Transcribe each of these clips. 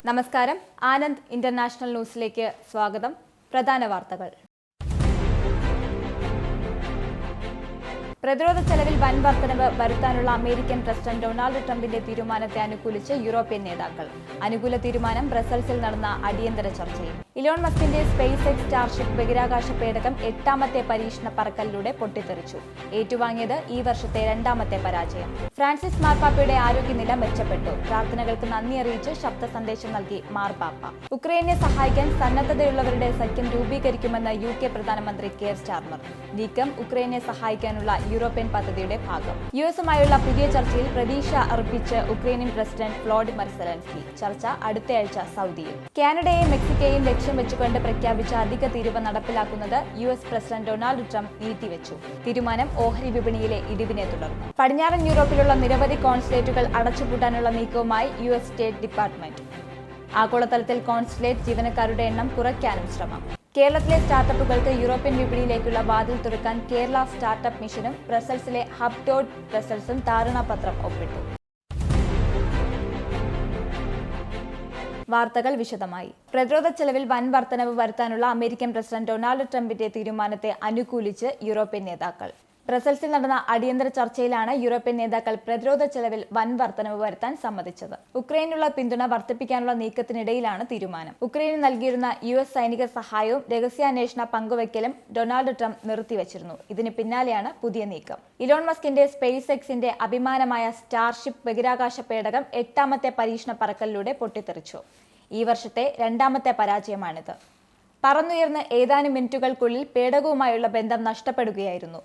നമസ്കാരം. ആനന്ദ് ഇന്റർനാഷണൽ ന്യൂസിലേക്ക് സ്വാഗതം. പ്രധാന വാർത്തകൾ. പ്രതിരോധ ചെലവിൽ വൻ വർധനവ് വരുത്താനുള്ള അമേരിക്കൻ പ്രസിഡന്റ് ഡൊണാൾഡ് ട്രംപിന്റെ തീരുമാനത്തെ അനുകൂലിച്ച് യൂറോപ്യൻ നേതാക്കൾ. അനുകൂല തീരുമാനം ബ്രസൽസിൽ നടന്ന അടിയന്തര ചർച്ചയിൽ. ഇലോൺ മസ്കിന്റെ സ്പേസ് എക്സ് സ്റ്റാർഷിപ്പ് ബഹിരാകാശ പേടകം 8ാമത്തെ പരീക്ഷണ പറക്കലിലൂടെ പൊട്ടിത്തെറിച്ചു. ഏറ്റുവാങ്ങിയത് ഈ വർഷത്തെ 2ാമത്തെ പരാജയം. ഫ്രാൻസിസ് മാർപ്പാപ്പയുടെ ആരോഗ്യനില മെച്ചപ്പെട്ടു. പ്രാർത്ഥനകൾക്ക് നന്ദി അറിയിച്ച് ശബ്ദ സന്ദേശം നൽകി മാർപ്പാപ്പ. ഉക്രൈനെ സഹായിക്കാൻ സന്നദ്ധതയുള്ളവരുടെ സഖ്യം രൂപീകരിക്കുമെന്ന് UK പ്രധാനമന്ത്രി കെയർ സ്റ്റാർമർ. നീക്കം ഉക്രൈനെ സഹായിക്കാനുള്ള യൂറോപ്യൻ പദ്ധതിയുടെ ഭാഗം. യുഎസുമായുള്ള പുതിയ ചർച്ചയിൽ പ്രതീക്ഷ അർപ്പിച്ച് ഉക്രൈനിയൻ പ്രസിഡന്റ് വ്ളോഡിമിർ സെലൻസ്കി. ചർച്ച അടുത്തയാഴ്ച സൗദിയിൽ. കാനഡയെയും മെക്സിക്കോയെയും ലക്ഷ്യം വെച്ചുകൊണ്ട് പ്രഖ്യാപിച്ച അധിക തീരുവ നടപ്പിലാക്കുന്നത് US പ്രസിഡന്റ് ഡൊണാൾഡ് ട്രംപ് നീട്ടിവെച്ചു. തീരുമാനം ഓഹരി വിപണിയിലെ ഇടിവിനെ തുടർന്നു. പടിഞ്ഞാറൻ യൂറോപ്പിലുള്ള നിരവധി കോൺസുലേറ്റുകൾ അടച്ചുപൂട്ടാനുള്ള നീക്കവുമായി US സ്റ്റേറ്റ് ഡിപ്പാർട്ട്മെന്റ്. ആഗോളതലത്തിൽ കോൺസുലേറ്റ് ജീവനക്കാരുടെ എണ്ണം കുറയ്ക്കാനും ശ്രമം. കേരളത്തിലെ സ്റ്റാർട്ടപ്പുകൾക്ക് യൂറോപ്യൻ വിപണിയിലേക്കുള്ള വാതിൽ തുറക്കാൻ കേരള സ്റ്റാർട്ടപ്പ് മിഷനും ബ്രസൽസിലെ ഹബ് ഡോട്ട് ബ്രസൽസും ധാരണാപത്രം ഒപ്പിട്ടു. വാർത്തകൾ വിശദമായി. പ്രതിരോധ ചെലവിൽ വൻ വർധനവ് വരുത്താനുള്ള അമേരിക്കൻ പ്രസിഡന്റ് ഡൊണാൾഡ് ട്രംപിന്റെ തീരുമാനത്തെ അനുകൂലിച്ച് യൂറോപ്യൻ നേതാക്കൾ. ബ്രസൽസിൽ നടന്ന അടിയന്തര ചർച്ചയിലാണ് യൂറോപ്യൻ നേതാക്കൾ പ്രതിരോധ ചെലവിൽ വൻ വർധനവ് വരുത്താൻ സമ്മതിച്ചത്. ഉക്രൈനുള്ള പിന്തുണ വർദ്ധിപ്പിക്കാനുള്ള നീക്കത്തിനിടയിലാണ് തീരുമാനം. ഉക്രൈന് നൽകിയിരുന്ന US സൈനിക സഹായവും രഹസ്യാന്വേഷണ പങ്കുവയ്ക്കലും ഡൊണാൾഡ് ട്രംപ് നിർത്തിവച്ചിരുന്നു. ഇതിന് പിന്നാലെയാണ് പുതിയ നീക്കം. ഇലോൺ മസ്കിന്റെ സ്പേസ് എക്സിന്റെ അഭിമാനമായ സ്റ്റാർഷിപ്പ് ബഹിരാകാശ പേടകം 8ാമത്തെ പരീക്ഷണ പറക്കലിലൂടെ പൊട്ടിത്തെറിച്ചു. ഈ വർഷത്തെ 2ാമത്തെ പരാജയമാണിത്. പറന്നുയർന്ന് ഏതാനും മിനിറ്റുകൾക്കുള്ളിൽ പേടകവുമായുള്ള ബന്ധം നഷ്ടപ്പെടുകയായിരുന്നു.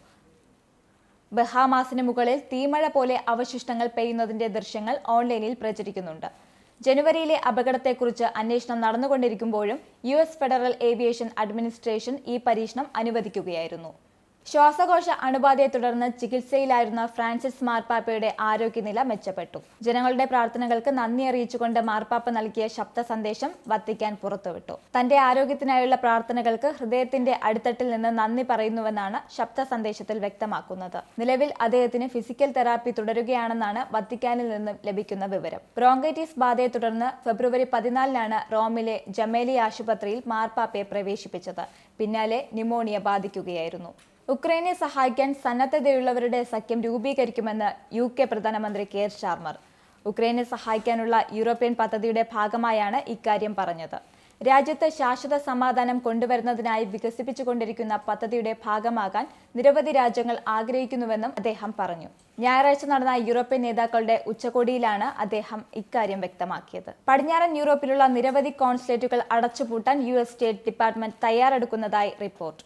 ബഹാമാസിന് മുകളിൽ തീമഴ പോലെ അവശിഷ്ടങ്ങൾ പെയ്യുന്നതിന്റെ ദൃശ്യങ്ങൾ ഓൺലൈനിൽ പ്രചരിക്കുന്നുണ്ട്. ജനുവരിയിലെ അപകടത്തെക്കുറിച്ച് അന്വേഷണം നടന്നുകൊണ്ടിരിക്കുമ്പോഴും US ഫെഡറൽ ഏവിയേഷൻ അഡ്മിനിസ്ട്രേഷൻ ഈ പരീക്ഷണം അനുവദിക്കുകയായിരുന്നു. ശ്വാസകോശ അണുബാധയെ തുടർന്ന് ചികിത്സയിലായിരുന്ന ഫ്രാൻസിസ് മാർപ്പാപ്പയുടെ ആരോഗ്യനില മെച്ചപ്പെട്ടു. ജനങ്ങളുടെ പ്രാർത്ഥനകൾക്ക് നന്ദി അറിയിച്ചുകൊണ്ട് മാർപ്പാപ്പ നൽകിയ ശബ്ദ സന്ദേശം വത്തിക്കാൻ പുറത്തുവിട്ടു. തന്റെ ആരോഗ്യത്തിനായുള്ള പ്രാർത്ഥനകൾക്ക് ഹൃദയത്തിന്റെ അടിത്തട്ടിൽ നിന്ന് നന്ദി പറയുന്നുവെന്നാണ് ശബ്ദ സന്ദേശത്തിൽ വ്യക്തമാക്കുന്നത്. നിലവിൽ അദ്ദേഹത്തിന് ഫിസിക്കൽ തെറാപ്പി തുടരുകയാണെന്നാണ് വത്തിക്കാനിൽ നിന്നും ലഭിക്കുന്ന വിവരം. ബ്രോങ്കൈറ്റിസ് ബാധയെ തുടർന്ന് ഫെബ്രുവരി 14-നാണ് റോമിലെ ജമേലി ആശുപത്രിയിൽ മാർപ്പാപ്പയെ പ്രവേശിപ്പിച്ചത്. പിന്നാലെ ന്യൂമോണിയ ബാധിക്കുകയായിരുന്നു. ഉക്രൈനെ സഹായിക്കാൻ സന്നദ്ധതയുള്ളവരുടെ സഖ്യം രൂപീകരിക്കുമെന്ന് UK പ്രധാനമന്ത്രി കെയർ സ്റ്റാർമർ. ഉക്രൈനെ സഹായിക്കാനുള്ള യൂറോപ്യൻ പദ്ധതിയുടെ ഭാഗമായാണ് ഇക്കാര്യം പറഞ്ഞത്. രാജ്യത്ത് ശാശ്വത സമാധാനം കൊണ്ടുവരുന്നതിനായി വികസിപ്പിച്ചുകൊണ്ടിരിക്കുന്ന പദ്ധതിയുടെ ഭാഗമാകാൻ നിരവധി രാജ്യങ്ങൾ ആഗ്രഹിക്കുന്നുവെന്നും അദ്ദേഹം പറഞ്ഞു. ഞായറാഴ്ച നടന്ന യൂറോപ്യൻ നേതാക്കളുടെ ഉച്ചകോടിയിലാണ് അദ്ദേഹം ഇക്കാര്യം വ്യക്തമാക്കിയത്. പടിഞ്ഞാറൻ യൂറോപ്പിലുള്ള നിരവധി കോൺസുലേറ്റുകൾ അടച്ചുപൂട്ടാൻ US സ്റ്റേറ്റ് ഡിപ്പാർട്ട്മെന്റ് തയ്യാറെടുക്കുന്നതായി റിപ്പോർട്ട്.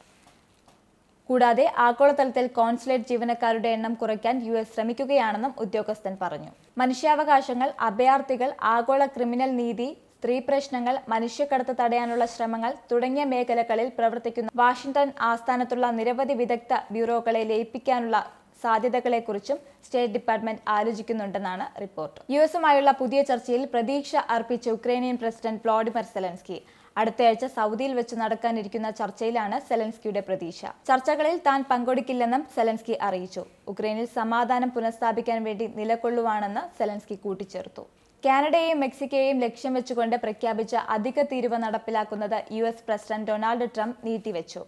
കൂടാതെ ആഗോളതലത്തിൽ കോൺസുലേറ്റ് ജീവനക്കാരുടെ എണ്ണം കുറയ്ക്കാൻ US ശ്രമിക്കുകയാണെന്നും ഉദ്യോഗസ്ഥൻ പറഞ്ഞു. മനുഷ്യാവകാശങ്ങൾ, അഭയാർത്ഥികൾ, ആഗോള ക്രിമിനൽ നീതി, സ്ത്രീ പ്രശ്നങ്ങൾ, മനുഷ്യക്കടത്ത് തടയാനുള്ള ശ്രമങ്ങൾ തുടങ്ങിയ മേഖലകളിൽ പ്രവർത്തിക്കുന്ന വാഷിംഗ്ടൺ ആസ്ഥാനത്തുള്ള നിരവധി വിദഗ്ധ ബ്യൂറോകളെ ലയിപ്പിക്കാനുള്ള സാധ്യതകളെക്കുറിച്ചും സ്റ്റേറ്റ് ഡിപ്പാർട്ട്മെന്റ് ആലോചിക്കുന്നുണ്ടെന്നാണ് റിപ്പോർട്ട്. USുമായുള്ള പുതിയ ചർച്ചയിൽ പ്രതീക്ഷ അർപ്പിച്ച ഉക്രൈനിയൻ പ്രസിഡന്റ് വ്ളോഡിമിർ സെലൻസ്കി. അടുത്തയാഴ്ച സൗദിയിൽ വെച്ച് നടക്കാനിരിക്കുന്ന ചർച്ചയിലാണ് സെലൻസ്കിയുടെ പ്രതീക്ഷ. ചർച്ചകളിൽ താൻ പങ്കെടുക്കില്ലെന്നും സെലൻസ്കി അറിയിച്ചു. ഉക്രൈനിൽ സമാധാനം പുനഃസ്ഥാപിക്കാൻ വേണ്ടി നിലകൊള്ളുവാണെന്ന് സെലൻസ്കി കൂട്ടിച്ചേർത്തു. കാനഡയെയും മെക്സിക്കോയെയും ലക്ഷ്യം വെച്ചുകൊണ്ട് പ്രഖ്യാപിച്ച അധിക തീരുവ നടപ്പിലാക്കുന്നത് US പ്രസിഡന്റ് ഡൊണാൾഡ് ട്രംപ് നീട്ടിവെച്ചു.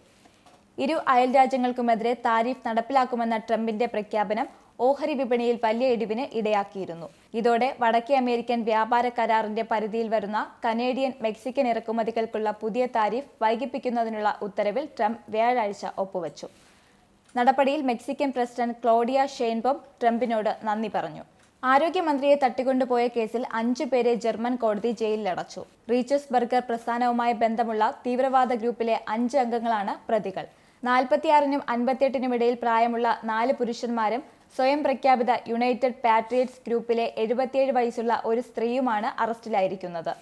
ഇരു അയൽ രാജ്യങ്ങൾക്കുമെതിരെ താരിഫ് നടപ്പിലാക്കുമെന്ന ട്രംപിന്റെ പ്രഖ്യാപനം ഓഹരി വിപണിയിൽ വലിയ ഇടിവിന് ഇടയാക്കിയിരുന്നു. ഇതോടെ വടക്കേ അമേരിക്കൻ വ്യാപാര കരാറിന്റെ പരിധിയിൽ വരുന്ന കനേഡിയൻ, മെക്സിക്കൻ ഇറക്കുമതികൾക്കുള്ള പുതിയ താരിഫ് വൈകിപ്പിക്കുന്നതിനുള്ള ഉത്തരവിൽ ട്രംപ് വ്യാഴാഴ്ച ഒപ്പുവെച്ചു. നടപടിയിൽ മെക്സിക്കൻ പ്രസിഡന്റ് ക്ലോഡിയ ഷെയ്ൻബോം ട്രംപിനോട് നന്ദി പറഞ്ഞു. ആരോഗ്യമന്ത്രിയെ തട്ടിക്കൊണ്ടുപോയ കേസിൽ 5 പേരെ ജർമ്മൻ കോടതി ജയിലിലടച്ചു. റീച്ചസ് ബർഗർ പ്രസ്ഥാനവുമായി ബന്ധമുള്ള തീവ്രവാദ ഗ്രൂപ്പിലെ 5 അംഗങ്ങളാണ് പ്രതികൾ. 46-നും 58-നും ഇടയിൽ പ്രായമുള്ള 4 പുരുഷന്മാരും സ്വയം പ്രഖ്യാപിത യുണൈറ്റഡ് പാട്രിയറ്റ്സ് ഗ്രൂപ്പിലെ 77 വയസ്സുള്ള ഒരു സ്ത്രീയുമാണ് അറസ്റ്റിലായിരിക്കുന്നത്.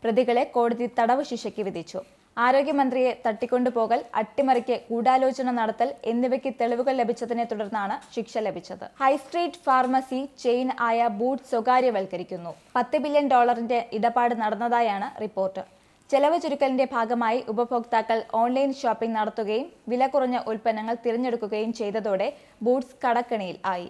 പ്രതികളെ കോടതി തടവ് ശിക്ഷയ്ക്ക് വിധിച്ചു. ആരോഗ്യമന്ത്രിയെ തട്ടിക്കൊണ്ടുപോകൽ, അട്ടിമറിക്ക് ഗൂഢാലോചന നടത്തൽ എന്നിവയ്ക്ക് തെളിവുകൾ ലഭിച്ചതിനെ തുടർന്നാണ് ശിക്ഷ ലഭിച്ചത്. ഹൈസ്ട്രീറ്റ് ഫാർമസി ചെയിൻ ആയ ബൂട്ട്സ് സ്വകാര്യവൽക്കരിക്കുന്നു. $10 ബില്യൺ ഇടപാട് നടന്നതായാണ് റിപ്പോർട്ട്. ചെലവ് ചുരുക്കലിന്റെ ഭാഗമായി ഉപഭോക്താക്കൾ ഓൺലൈൻ ഷോപ്പിംഗ് നടത്തുകയും വില കുറഞ്ഞ ഉൽപ്പന്നങ്ങൾ തിരഞ്ഞെടുക്കുകയും ചെയ്തതോടെ ബൂട്ട്സ് കടക്കെണിയിൽ ആയി.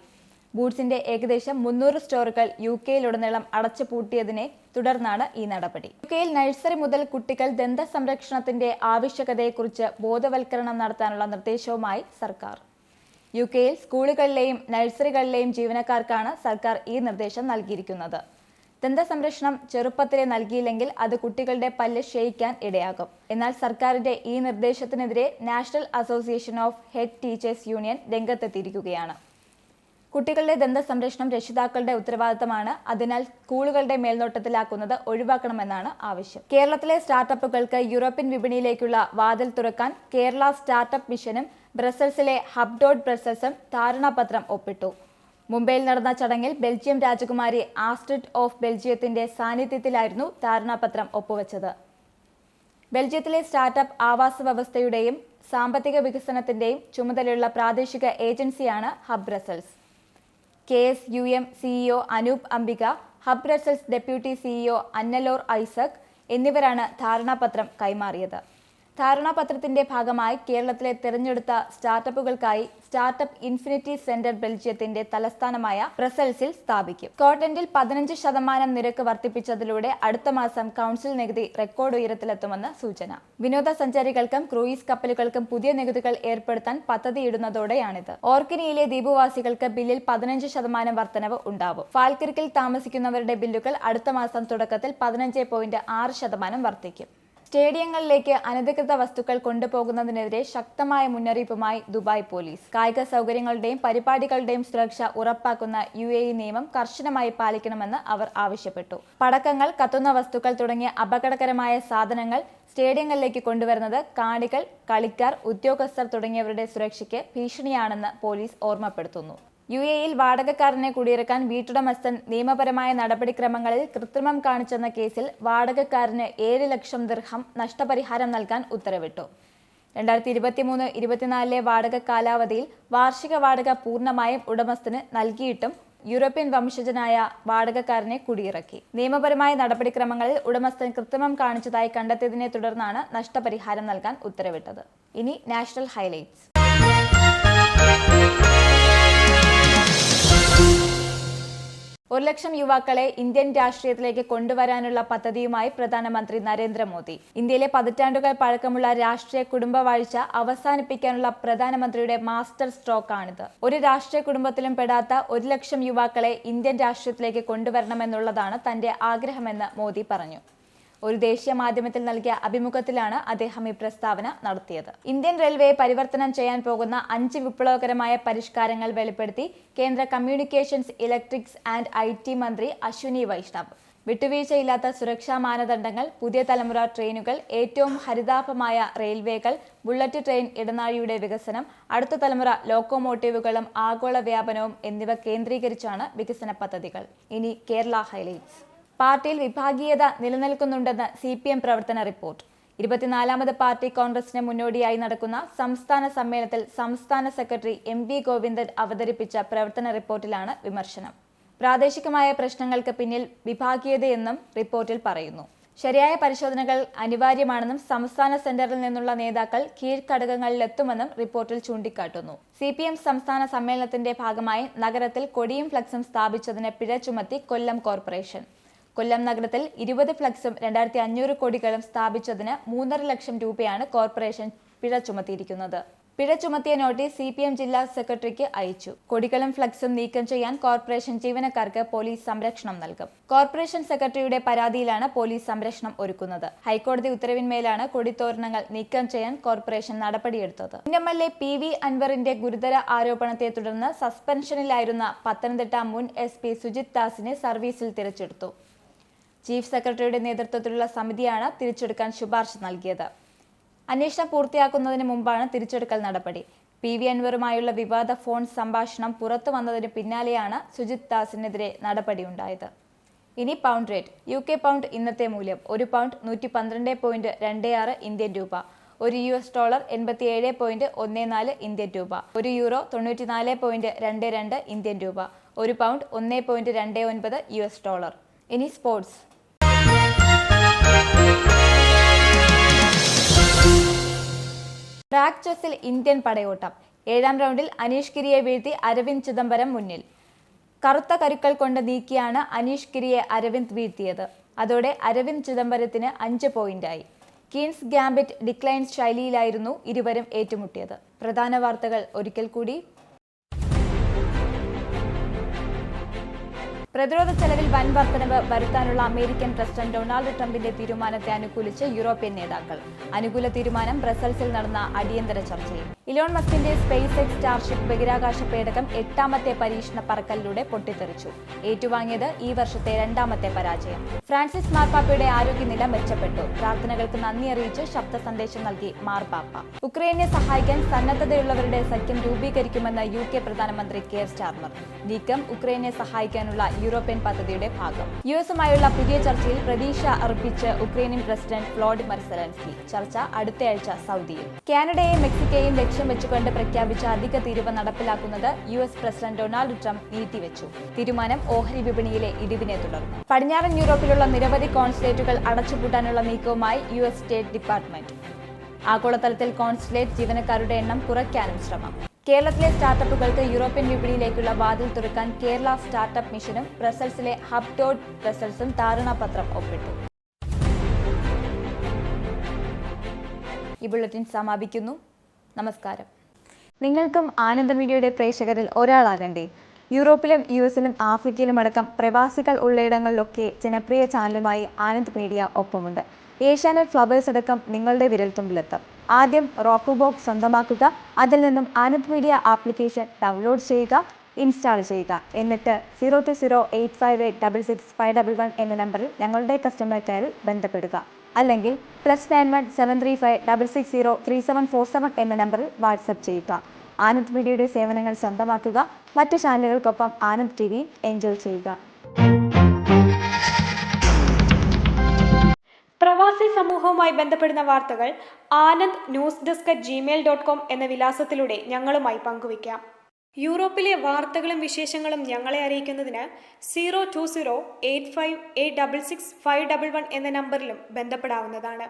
ബൂട്ട്സിന്റെ ഏകദേശം 300 സ്റ്റോറുകൾ UK-യിലുടനീളം അടച്ചുപൂട്ടിയതിനെ തുടർന്നാണ് ഈ നടപടി. UK-യിൽ നഴ്സറി മുതൽ കുട്ടികൾ ദന്ത സംരക്ഷണത്തിന്റെ ആവശ്യകതയെക്കുറിച്ച് ബോധവൽക്കരണം നടത്താനുള്ള നിർദ്ദേശവുമായി സർക്കാർ. UK-യിൽ സ്കൂളുകളിലെയും നഴ്സറികളിലെയും ജീവനക്കാർക്കാണ് സർക്കാർ ഈ നിർദ്ദേശം നൽകിയിരിക്കുന്നത്. ദന്ത സംരക്ഷണം ചെറുപ്പത്തിലെ നൽകിയില്ലെങ്കിൽ അത് കുട്ടികളുടെ പല്ല് ക്ഷയിക്കാൻ ഇടയാകും. എന്നാൽ സർക്കാരിന്റെ ഈ നിർദ്ദേശത്തിനെതിരെ national association of head teachers union രംഗത്തെത്തിയിരിക്കുകയാണ്. കുട്ടികളുടെ ദന്ത സംരക്ഷണം രക്ഷിതാക്കളുടെ ഉത്തരവാദിത്തമാണ്. അതിനാൽ സ്കൂളുകളുടെ മേൽനോട്ടത്തിലാക്കുന്നത് ഒഴിവാക്കണമെന്നാണ് ആവശ്യം. കേരളത്തിലെ സ്റ്റാർട്ടപ്പുകൾക്ക് യൂറോപ്യൻ വിപണിയിലേക്കുള്ള വാതിൽ തുറക്കാൻ കേരള സ്റ്റാർട്ടപ്പ് മിഷനും ബ്രസൽസിലെ ഹബ് ബ്രസൽസും ധാരണാപത്രം ഒപ്പിട്ടു. മുംബൈയിൽ നടന്ന ചടങ്ങിൽ ബെൽജിയം രാജകുമാരി ആസ്ട്രിഡ് ഓഫ് ബെൽജിയത്തിന്റെ സാന്നിധ്യത്തിലായിരുന്നു ധാരണാപത്രം ഒപ്പുവെച്ചത്. ബെൽജിയത്തിലെ സ്റ്റാർട്ടപ്പ് ആവാസ വ്യവസ്ഥയുടെയും സാമ്പത്തിക വികസനത്തിന്റെയും ചുമതലയുള്ള പ്രാദേശിക ഏജൻസിയാണ് hub Brussels. KSUM CEO Anoop Ambika, hub Brussels deputy CEO Annelore Isaac എന്നിവരാണ് ധാരണാപത്രം കൈമാറിയത്. ധാരണാപത്രത്തിന്റെ ഭാഗമായി കേരളത്തിലെ തിരഞ്ഞെടുത്ത സ്റ്റാർട്ടപ്പുകൾക്കായി സ്റ്റാർട്ടപ്പ് ഇൻഫിനിറ്റി സെന്റർ ബെൽജിയത്തിന്റെ തലസ്ഥാനമായ ബ്രസൽസിൽ സ്ഥാപിക്കും. സ്കോട്ട്ലൻഡിൽ 15% നിരക്ക് വർദ്ധിപ്പിച്ചതിലൂടെ അടുത്ത മാസം കൗൺസിൽ നികുതി റെക്കോർഡ് ഉയരത്തിലെത്തുമെന്ന് സൂചന. വിനോദസഞ്ചാരികൾക്കും ക്രൂയിസ് കപ്പലുകൾക്കും പുതിയ നികുതികൾ ഏർപ്പെടുത്താൻ പദ്ധതിയിടുന്നതോടെയാണിത്. ഓർക്കിനിയിലെ ദ്വീപുവാസികൾക്ക് ബില്ലിൽ 15% വർധനവ് ഉണ്ടാവും. ഫാൽക്രിക്കിൽ താമസിക്കുന്നവരുടെ ബില്ലുകൾ അടുത്ത മാസം തുടക്കത്തിൽ 15.6% വർദ്ധിക്കും. സ്റ്റേഡിയങ്ങളിലേക്ക് അനധികൃത വസ്തുക്കൾ കൊണ്ടുപോകുന്നതിനെതിരെ ശക്തമായ മുന്നറിയിപ്പുമായി ദുബായ് പോലീസ്. കായിക സൗകര്യങ്ങളുടെയും പരിപാടികളുടെയും സുരക്ഷ ഉറപ്പാക്കുന്ന UAE നിയമം കർശനമായി പാലിക്കണമെന്ന് അവർ ആവശ്യപ്പെട്ടു. പടക്കങ്ങൾ, കത്തുന്ന വസ്തുക്കൾ തുടങ്ങിയ അപകടകരമായ സാധനങ്ങൾ സ്റ്റേഡിയങ്ങളിലേക്ക് കൊണ്ടുവരുന്നത് കാണികൾ, കളിക്കാർ, ഉദ്യോഗസ്ഥർ തുടങ്ങിയവരുടെ സുരക്ഷയ്ക്ക് ഭീഷണിയാണെന്ന് പോലീസ് ഓർമ്മപ്പെടുത്തുന്നു. UAE-യിൽ വാടകക്കാരനെ കുടിയിറക്കാൻ വീട്ടുടമസ്ഥൻ നിയമപരമായ നടപടിക്രമങ്ങളിൽ കൃത്രിമം കാണിച്ചെന്ന കേസിൽ വാടകക്കാരന് 7 ലക്ഷം ദിർഹം നഷ്ടപരിഹാരം നൽകാൻ ഉത്തരവിട്ടു. 2023-24 വാടക കാലാവധിയിൽ വാർഷിക വാടക പൂർണ്ണമായും ഉടമസ്ഥന് നൽകിയിട്ടും യൂറോപ്യൻ വംശജനായ വാടകക്കാരനെ കുടിയിറക്കി. നിയമപരമായ നടപടിക്രമങ്ങളിൽ ഉടമസ്ഥൻ കൃത്രിമം കാണിച്ചതായി കണ്ടെത്തിയതിനെ തുടർന്നാണ് നഷ്ടപരിഹാരം നൽകാൻ ഉത്തരവിട്ടത്. ഇനി നാഷണൽ ഹൈലൈറ്റ്സ്. 1 ലക്ഷം യുവാക്കളെ ഇന്ത്യൻ രാഷ്ട്രീയത്തിലേക്ക് കൊണ്ടുവരാനുള്ള പദ്ധതിയുമായി പ്രധാനമന്ത്രി നരേന്ദ്രമോദി. ഇന്ത്യയിലെ പതിറ്റാണ്ടുകൾ പഴക്കമുള്ള രാഷ്ട്രീയ കുടുംബവാഴ്ച അവസാനിപ്പിക്കാനുള്ള പ്രധാനമന്ത്രിയുടെ മാസ്റ്റർ സ്ട്രോക്കാണിത്. ഒരു രാഷ്ട്രീയ കുടുംബത്തിലും പെടാത്ത 1 ലക്ഷം യുവാക്കളെ ഇന്ത്യൻ രാഷ്ട്രീയത്തിലേക്ക് കൊണ്ടുവരണമെന്നുള്ളതാണ് തന്റെ ആഗ്രഹമെന്ന് മോദി പറഞ്ഞു. ഒരു ദേശീയ മാധ്യമത്തിൽ നൽകിയ അഭിമുഖത്തിലാണ് അദ്ദേഹം ഈ പ്രസ്താവന നടത്തിയത്. ഇന്ത്യൻ റെയിൽവേയെ പരിവർത്തനം ചെയ്യാൻ പോകുന്ന 5 വിപ്ലവകരമായ പരിഷ്കാരങ്ങൾ വെളിപ്പെടുത്തി കേന്ദ്ര കമ്മ്യൂണിക്കേഷൻസ്, ഇലക്ട്രിക്സ് ആൻഡ് IT മന്ത്രി അശ്വിനി വൈഷ്ണവ്. വിട്ടുവീഴ്ചയില്ലാത്ത സുരക്ഷാ മാനദണ്ഡങ്ങൾ, പുതിയ തലമുറ ട്രെയിനുകൾ, ഏറ്റവും ഹരിതാഭമായ റെയിൽവേകൾ, ബുള്ളറ്റ് ട്രെയിൻ ഇടനാഴിയുടെ വികസനം, അടുത്ത തലമുറ ലോക്കോമോട്ടീവുകളും ആഗോള വ്യാപനവും എന്നിവ കേന്ദ്രീകരിച്ചാണ് വികസന പദ്ധതികൾ. ഇനി കേരള ഹൈലൈറ്റ്സ്. പാർട്ടിയിൽ വിഭാഗീയത നിലനിൽക്കുന്നുണ്ടെന്ന് CPM പ്രവർത്തന റിപ്പോർട്ട്. 24ാമത് പാർട്ടി കോൺഗ്രസിന് മുന്നോടിയായി നടക്കുന്ന സംസ്ഥാന സമ്മേളനത്തിൽ സംസ്ഥാന സെക്രട്ടറി MV ഗോവിന്ദൻ അവതരിപ്പിച്ച പ്രവർത്തന റിപ്പോർട്ടിലാണ് വിമർശനം. പ്രാദേശികമായ പ്രശ്നങ്ങൾക്ക് പിന്നിൽ വിഭാഗീയതയെന്നും റിപ്പോർട്ടിൽ പറയുന്നു. ശരിയായ പരിശോധനകൾ അനിവാര്യമാണെന്നും സംസ്ഥാന സെന്ററിൽ നിന്നുള്ള നേതാക്കൾ കീഴ്ഘടകങ്ങളിലെത്തുമെന്നും റിപ്പോർട്ടിൽ ചൂണ്ടിക്കാട്ടുന്നു. CPM സംസ്ഥാന സമ്മേളനത്തിന്റെ ഭാഗമായി നഗരത്തിൽ കൊടിയും ഫ്ലക്സും സ്ഥാപിച്ചതിന് പിഴ ചുമത്തി കൊല്ലം കോർപ്പറേഷൻ. കൊല്ലം നഗരത്തിൽ 20 ഫ്ലക്സും 2500 കൊടികളും സ്ഥാപിച്ചതിന് 3.5 ലക്ഷം രൂപയാണ് കോർപ്പറേഷൻ പിഴ ചുമത്തിയിരിക്കുന്നത്. പിഴ ചുമത്തിയ നോട്ടീസ് CPM ജില്ലാ സെക്രട്ടറിക്ക് അയച്ചു. കൊടികളും ഫ്ലക്സും നീക്കം ചെയ്യാൻ കോർപ്പറേഷൻ ജീവനക്കാർക്ക് പോലീസ് സംരക്ഷണം നൽകും. കോർപ്പറേഷൻ സെക്രട്ടറിയുടെ പരാതിയിലാണ് പോലീസ് സംരക്ഷണം ഒരുക്കുന്നത്. ഹൈക്കോടതി ഉത്തരവിന്മേലാണ് കൊടിത്തോരണങ്ങൾ നീക്കം ചെയ്യാൻ കോർപ്പറേഷൻ നടപടിയെടുത്തത്. MLA PV അൻവറിന്റെ ഗുരുതര ആരോപണത്തെ തുടർന്ന് സസ്പെൻഷനിലായിരുന്ന പത്തനംതിട്ട മുൻ SP സുജിത് ദാസിനെ സർവീസിൽ തിരിച്ചെടുത്തു. ചീഫ് സെക്രട്ടറിയുടെ നേതൃത്വത്തിലുള്ള സമിതിയാണ് തിരിച്ചെടുക്കാൻ ശുപാർശ നൽകിയത്. അന്വേഷണം പൂർത്തിയാക്കുന്നതിന് മുമ്പാണ് തിരിച്ചെടുക്കൽ നടപടി. PV അൻവറുമായുള്ള വിവാദ ഫോൺ സംഭാഷണം പുറത്തു വന്നതിന് പിന്നാലെയാണ് സുജിത് ദാസിനെതിരെ നടപടിയുണ്ടായത്. ഇനി പൗണ്ട് റേറ്റ്. UK പൗണ്ട് ഇന്നത്തെ മൂല്യം: 1 പൗണ്ട് 112.26 ഇന്ത്യൻ രൂപ, $1 87.14 ഇന്ത്യൻ രൂപ, €1 94.22 ഇന്ത്യൻ രൂപ, 1 പൗണ്ട് 1.29 US$. ഇനി സ്പോർട്സ്. ട്രാക്ക് ചെസ്സിൽ ഇന്ത്യൻ പടയോട്ടം. 7ാം റൗണ്ടിൽ അനീഷ് ഗിരിയെ വീഴ്ത്തി അരവിന്ദ് ചിദംബരം മുന്നിൽ. കറുത്ത കരുക്കൾ കൊണ്ട് നീക്കിയാണ് അനീഷ് ഗിരിയെ അരവിന്ദ് വീഴ്ത്തിയത്. അതോടെ അരവിന്ദ് ചിദംബരത്തിന് 5 പോയിന്റായി. ക്വീൻസ് ഗാംബിറ്റ് ഡിക്ലൈൻസ് ശൈലിയിലായിരുന്നു ഇരുവരും ഏറ്റുമുട്ടിയത്. പ്രധാന വാർത്തകൾ ഒരിക്കൽ കൂടി. പ്രതിരോധ ചെലവിൽ വൻ വർധനവ് വരുത്താനുള്ള അമേരിക്കൻ പ്രസിഡന്റ് ഡൊണാൾഡ് ട്രംപിന്റെ തീരുമാനത്തെ അനുകൂലിച്ച് യൂറോപ്യൻ നേതാക്കൾ. അനുകൂല തീരുമാനം ബ്രസൽസിൽ നടന്ന അടിയന്തര ചർച്ചയിൽ. ഇലോൺ മസ്കിന്റെ സ്പേസ് എക്സ് സ്റ്റാർഷിപ്പ് ബഹിരാകാശ പേടകം 8ാമത്തെ പരീക്ഷണ പറക്കലിലൂടെ പൊട്ടിത്തെറിച്ചു. ഏറ്റുവാങ്ങിയത് ഈ വർഷത്തെ 2ാമത്തെ പരാജയം. ഫ്രാൻസിസ് മാർപ്പാപ്പയുടെ ആരോഗ്യനില മെച്ചപ്പെട്ടു. പ്രാർത്ഥനകൾക്ക് നന്ദി അറിയിച്ച് ശബ്ദ സന്ദേശം നൽകി മാർപ്പാപ്പ. ഉക്രൈനെ സഹായിക്കാൻ സന്നദ്ധതയുള്ളവരുടെ സഖ്യം രൂപീകരിക്കുമെന്ന് UK പ്രധാനമന്ത്രി കെയർ സ്റ്റാർമർ. നീക്കം ഉക്രൈനെ സഹായിക്കാനുള്ള യൂറോപ്യൻ പദ്ധതിയുടെ ഭാഗം. യുഎസുമായുള്ള പുതിയ ചർച്ചയിൽ പ്രതീക്ഷ അർപ്പിച്ച് ഉക്രൈനിയൻ പ്രസിഡന്റ് വ്ളോഡിമർ സെലൻസ്കി. ചർച്ച അടുത്തയാഴ്ച സൗദിയിൽ. കാനഡയെയും മെക്സിക്കോയെയും ലക്ഷ്യം വെച്ചുകൊണ്ട് പ്രഖ്യാപിച്ച അധിക തീരുവ നടപ്പിലാക്കുന്നത് US പ്രസിഡന്റ് ഡൊണാൾഡ് ട്രംപ് നീട്ടിവെച്ചു. തീരുമാനം ഓഹരി വിപണിയിലെ ഇടിവിനെ തുടർന്നു. പടിഞ്ഞാറൻ യൂറോപ്പിലുള്ള നിരവധി കോൺസുലേറ്റുകൾ അടച്ചുപൂട്ടാനുള്ള നീക്കവുമായി US സ്റ്റേറ്റ് ഡിപ്പാർട്ട്മെന്റ്. ആഗോളതലത്തിൽ കോൺസുലേറ്റ് ജീവനക്കാരുടെ എണ്ണം കുറയ്ക്കാനും ശ്രമം. കേരളത്തിലെ സ്റ്റാർട്ടപ്പുകൾക്ക് യൂറോപ്യൻ വിപണിയിലേക്കുള്ള വാതിൽ തുറക്കാൻ കേരള സ്റ്റാർട്ടപ്പ് മിഷനും ബ്രസൽസിലെ ഹബ് ഡോട്ട് ബ്രസൽസും ധാരണാപത്രം ഒപ്പിട്ടു. ഈ ബുള്ളറ്റിൻ സമാപിക്കുന്നു. നമസ്കാരം. നിങ്ങൾക്കും ആനന്ദ മീഡിയയുടെ പ്രേക്ഷകരിൽ ഒരാളാകണ്ടേ? യൂറോപ്പിലും US-ലും ആഫ്രിക്കയിലും അടക്കം പ്രവാസികൾ ഉള്ളയിടങ്ങളിലൊക്കെ ജനപ്രിയ ചാനലുമായി ആനന്ദ് മീഡിയ ഒപ്പമുണ്ട്. ഏഷ്യാനെറ്റ് ഫ്ലവേഴ്സ് അടക്കം നിങ്ങളുടെ വിരൽത്തുമ്പിലെത്താം. ആദ്യം റോക്കു ബോക്സ് സ്വന്തമാക്കുക. അതിൽ നിന്നും ആനന്ദ് മീഡിയ ആപ്ലിക്കേഷൻ ഡൗൺലോഡ് ചെയ്യുക, ഇൻസ്റ്റാൾ ചെയ്യുക. എന്നിട്ട് 02085866511 എന്ന നമ്പറിൽ ഞങ്ങളുടെ കസ്റ്റമർ കെയറിൽ ബന്ധപ്പെടുക. അല്ലെങ്കിൽ +91 735 660 3747 എന്ന നമ്പറിൽ വാട്സപ്പ് ചെയ്യുക. ആനന്ദ് മീഡിയയുടെ സേവനങ്ങൾ സ്വന്തമാക്കുക. മറ്റു ചാനലുകൾക്കൊപ്പം ആനന്ദ് TV എൻജോയ് ചെയ്യുക. പ്രവാസി സമൂഹവുമായി ബന്ധപ്പെടുന്ന വാർത്തകൾ anandnewsdesk@gmail.com എന്ന വിലാസത്തിലൂടെ ഞങ്ങളുമായി പങ്കുവയ്ക്കാം. യൂറോപ്പിലെ വാർത്തകളും വിശേഷങ്ങളും ഞങ്ങളെ അറിയിക്കുന്നതിന് 02085866511 എന്ന നമ്പറിലും ബന്ധപ്പെടാവുന്നതാണ്.